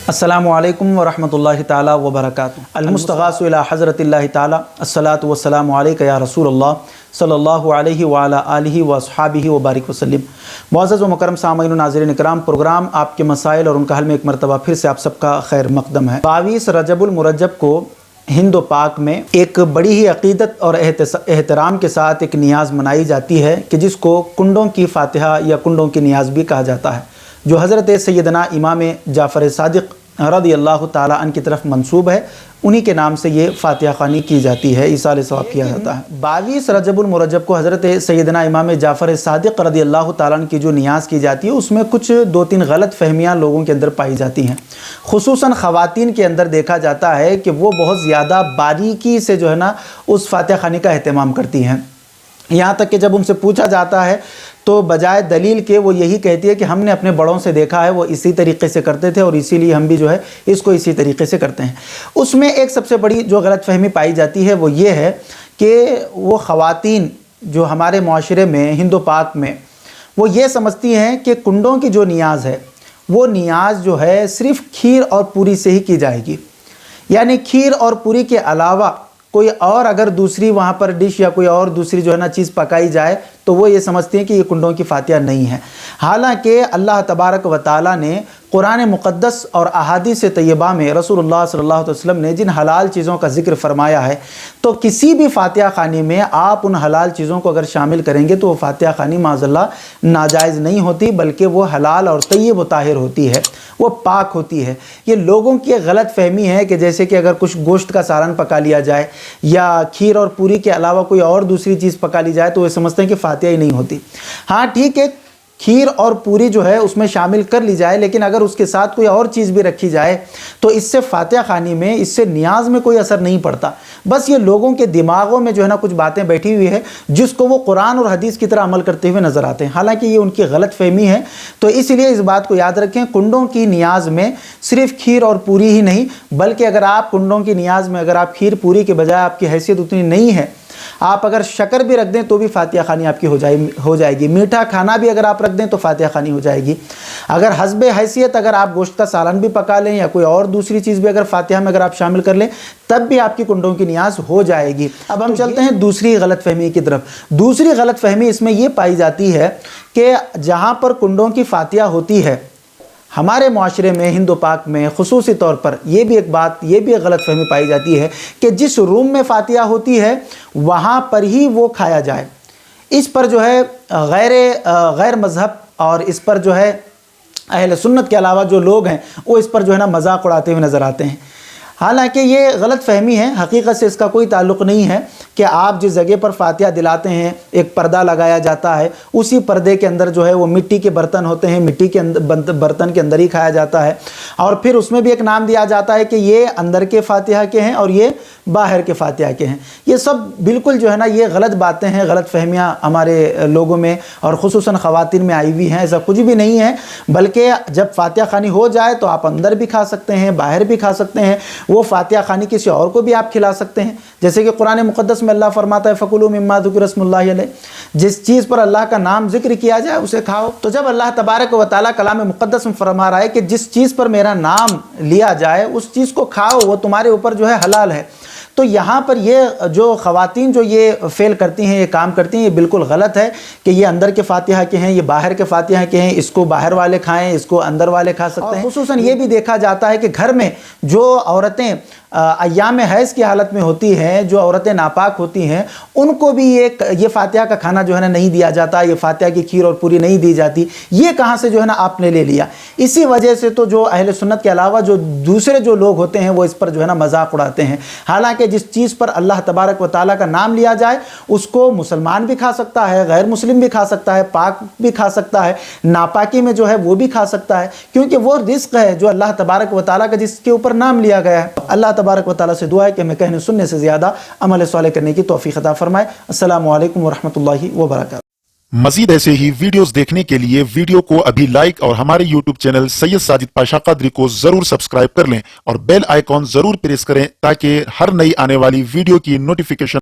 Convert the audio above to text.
अस्सलामु अलैकुम व रहमतुल्लाहि ताला व बरकातुहू। अल-मुस्तग़ासु इला हज़रतिल्लाहि ताला अस्सलातु वस्सलामु अलैका या रसूलल्लाह सल्लल्लाहु अलैहि व अला आलिहि व अस्हाबिहि व बारिक वसल्लम। मुअज़्ज़ज़ व मुकर्रम सामईन नाज़रीन इकराम, प्रोग्राम आपके मसाइल और उनका हल में एक मरतबा फिर से आप सबका खैर मक़दम है। 22 रजबुल मुरज्जब को हिंद व पाक में एक बड़ी ही अक़ीदत और एहतराम के साथ एक नियाज़ मनाई जाती है कि जिसको कुंडों की फ़ातिहा या कुंडों की नियाज़ भी कहा जाता है, जो हज़रत सैयदना इमाम जाफ़र सादिक़ रज़ियल्लाहु ताला अन्हु की तरफ मंसूब है। उन्हीं के नाम से ये फ़ातिहा ख़वानी की जाती है, ईसाल सवाब किया जाता है। 22 रजबुल मुरज्जब को हज़रत सैयदना इमाम जाफ़र सादिक़ रज़ियल्लाहु ताला अन्हु की जो नियाज़ की जाती है उसमें कुछ 2-3 गलत फ़हमियाँ लोगों के अंदर पाई जाती हैं। खुसूसन ख़वातीन के अंदर देखा जाता है कि वो बहुत ज़्यादा बारीकी से जो है ना उस फ़ातिहा ख़वानी का अहतमाम करती हैं। यहाँ तक कि जब उनसे पूछा जाता है तो बजाय दलील के वो यही कहती है कि हमने अपने बड़ों से देखा है, वो इसी तरीक़े से करते थे और इसीलिए हम भी जो है इसको इसी तरीक़े से करते हैं। उसमें एक सबसे बड़ी जो गलतफ़हमी पाई जाती है वो ये है कि वो ख़वातीन जो हमारे माशरे में हिंदो पाक में वो ये समझती हैं कि कुंडों की जो नियाज़ है वो नियाज़ जो है सिर्फ़ खीर और पूरी से ही की जाएगी, यानी खीर और पूरी के अलावा कोई और अगर दूसरी वहाँ पर डिश या कोई और दूसरी जो है ना चीज़ पकाई जाए तो वो ये समझते हैं कि ये कुंडों की फ़ातिहा नहीं है। हालांकि अल्लाह तबारक व ताला ने कुरान मुक़द्दस और अहादीस तय्यबा में रसूलुल्लाह सल्लल्लाहु अलैहि वसल्लम ने जिन हलाल चीज़ों का ज़िक्र फ़रमाया है, तो किसी भी फ़ातिहा ख़वानी में आप उन हलाल चीज़ों को अगर शामिल करेंगे तो वो फ़ातिहा ख़वानी माज़अल्लाह नाजायज़ नहीं होती, बल्कि वो हलाल और तय्यब व ताहिर होती है, वो पाक होती है। ये लोगों की गलत फ़हमी है कि जैसे कि अगर कुछ गोश्त का सालन पका लिया जाए या खीर और पूरी के अलावा कोई और दूसरी चीज़ पका ली जाए तो वे समझते हैं कि फ़ातिहा ही नहीं होती। हाँ ठीक है, खीर और पूरी जो है उसमें शामिल कर ली जाए, लेकिन अगर उसके साथ कोई और चीज़ भी रखी जाए तो इससे फ़ातिहा ख़वानी में, इससे नियाज़ में कोई असर नहीं पड़ता। बस ये लोगों के दिमागों में जो है ना कुछ बातें बैठी हुई है जिसको वो कुरान और हदीस की तरह अमल करते हुए नज़र आते हैं, हालांकि ये उनकी गलत फ़हमी है। तो इसलिए इस बात को याद रखें, कुंडों की नियाज़ में सिर्फ़ खीर और पूरी ही नहीं, बल्कि अगर आप कुंडों की नियाज़ में अगर आप खीर पूरी के बजाय आपकी हैसियत उतनी नहीं है, आप अगर शक्कर भी रख दें तो भी फ़ातिहा ख़वानी आपकी हो जाएगी। मीठा खाना भी अगर आप रख दें तो फ़ातिहा ख़वानी हो जाएगी। अगर हस्बे हैसियत अगर आप गोश्त का सालन भी पका लें या कोई और दूसरी चीज़ भी अगर फ़ातिहा में अगर आप शामिल कर लें तब भी आपकी कुंडों की नियाज़ हो जाएगी। अब हम चलते हैं दूसरी गलतफ़हमी की तरफ। दूसरी गलतफ़हमी इसमें ये पाई जाती है कि जहाँ पर कुंडों की फ़ातिहा होती है हमारे माशरे में हिंदो पाक में ख़ुसूसी तौर पर ये भी एक गलतफ़हमी पाई जाती है कि जिस रूम में फ़ातिहा होती है वहाँ पर ही वो खाया जाए। इस पर जो है गैर मज़हब और इस पर जो है अहले सुन्नत के अलावा जो लोग हैं वो इस पर जो है ना मजाक उड़ाते हुए नज़र आते हैं। हालांकि ये गलत फ़हमी है, हकीकत से इसका कोई ताल्लुक़ नहीं है कि आप जिस जगह पर फ़ातिहा दिलाते हैं एक पर्दा लगाया जाता है, उसी पर्दे के अंदर जो है वो मिट्टी के बर्तन होते हैं, मिट्टी के अंदर बर्तन के अंदर ही खाया जाता है और फिर उसमें भी एक नाम दिया जाता है कि ये अंदर के फ़ातिहा के हैं और ये बाहर के फ़ातिहा के हैं। ये सब बिल्कुल जो है ना ये गलत बातें हैं, गलत फ़हमियाँ हमारे लोगों में और ख़ुसूसन ख़वातीन में आई हुई हैं। ऐसा कुछ भी नहीं है, बल्कि जब फ़ातिहा ख़वानी हो जाए तो आप अंदर भी खा सकते हैं, बाहर भी खा सकते हैं, वो फ़ातिहा ख़वानी किसी और को भी आप खिला सकते हैं। जैसे कि कुरान मुक़द्दस में अल्लाह फरमाता है फ़कुलू मिम्मा ज़ुकिर रस्मुल्लाहि अलैहि, जिस चीज़ पर अल्लाह का नाम ज़िक्र किया जाए उसे खाओ। तो जब अल्लाह तबारक व तआला कलाम मुक़द्दस में फरमा रहा है कि जिस चीज़ पर मेरा नाम लिया जाए उस चीज़ को खाओ, वो तुम्हारे ऊपर जो है हलाल है, तो यहाँ पर ये जो ख़वातीन जो ये फ़ेल करती हैं, ये काम करती हैं, ये बिल्कुल गलत है कि ये अंदर के फ़ातिहा के हैं, ये बाहर के फ़ातिहा के हैं, इसको बाहर वाले खाएं, इसको अंदर वाले खा सकते हैं। ख़ुसूसन ये भी देखा जाता है कि घर में जो औरतें अय्याम हैज़ की हालत में होती हैं, जो औरतें नापाक होती हैं, उनको भी ये फ़ातिहा का खाना जो है ना नहीं दिया जाता, ये फ़ातिहा की खीर और पूरी नहीं दी जाती। ये कहाँ से जो है ना आपने ले लिया? इसी वजह से तो जो अहले सुन्नत के अलावा जो दूसरे जो लोग होते हैं वो इस पर जो है ना मजाक उड़ाते हैं। हालांकि जिस चीज़ पर अल्लाह तबारक व ताला का नाम लिया जाए उसको मुसलमान भी खा सकता है, गैर मुस्लिम भी खा सकता है, पाक भी खा सकता है, नापाकी में जो है वो भी खा सकता है, क्योंकि वो रिज़्क़ है जो अल्लाह तबारक व ताला का जिसके ऊपर नाम लिया गया है। अल्लाह तबारक व तआला से दुआ है कि हमें कहने सुनने से ज़्यादा अमल सालेह करने की तौफीक अता फरमाए। अस्सलामु अलैकुम व रहमतुल्लाहि व बरकातुहू। मजीद ऐसे ही वीडियोस देखने के लिए वीडियो को अभी लाइक और हमारे यूट्यूब चैनल सैयद साजिद पाशा क़ादरी को जरूर सब्सक्राइब कर लें और बेल आइकॉन जरूर प्रेस करें ताकि हर नई आने वाली वीडियो की नोटिफिकेशन